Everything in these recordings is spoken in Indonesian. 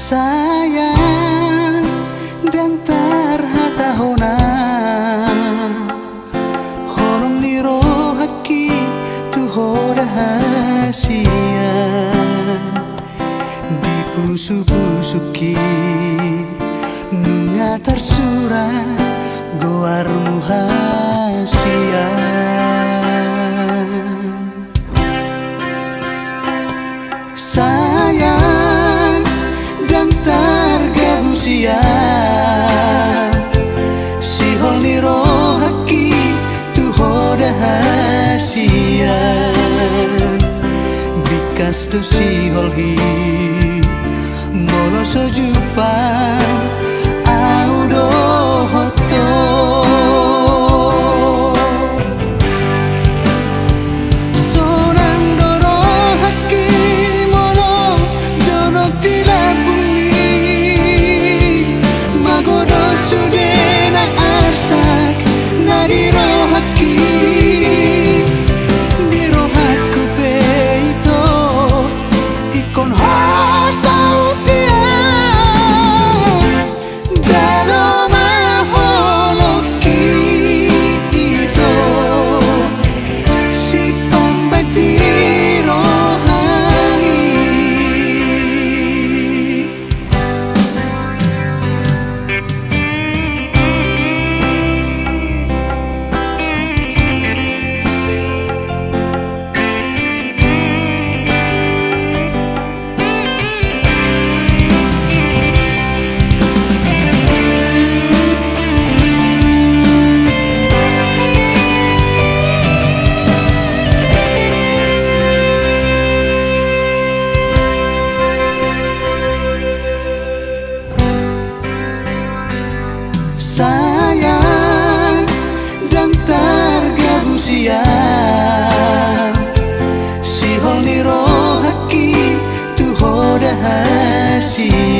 Sayang dan tarhatahona holong niro haki tuho rahasian dipusu-pusuki nunga tersurat goarmu hasian. Sayang dan targamu siang sihol niro haki tuho rahasian bikas tu sihol hi molo sojupan audo hoto sonang doro haki molo jonok dilabungi magodo sudena arsak nadiro haki niro hakku peito ikon hasau sayang dan targamu siang sihol niro haki tuho rahasian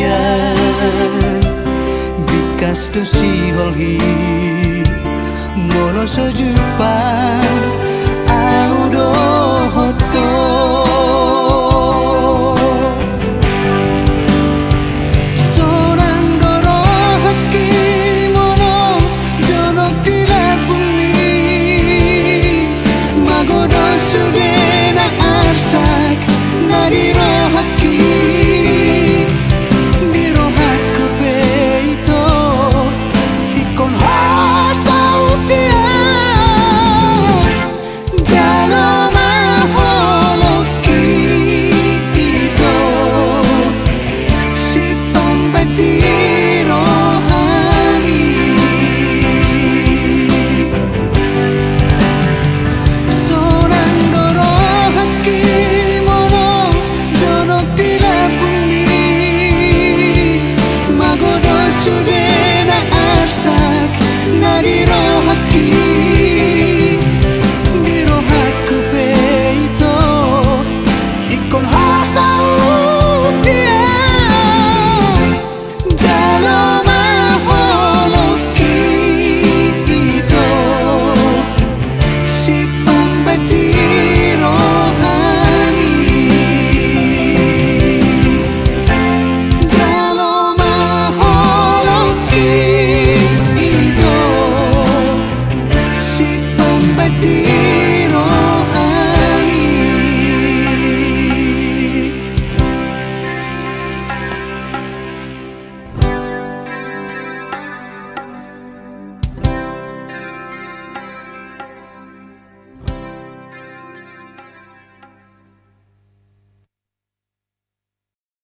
bikas tu sihol hi molo sojupan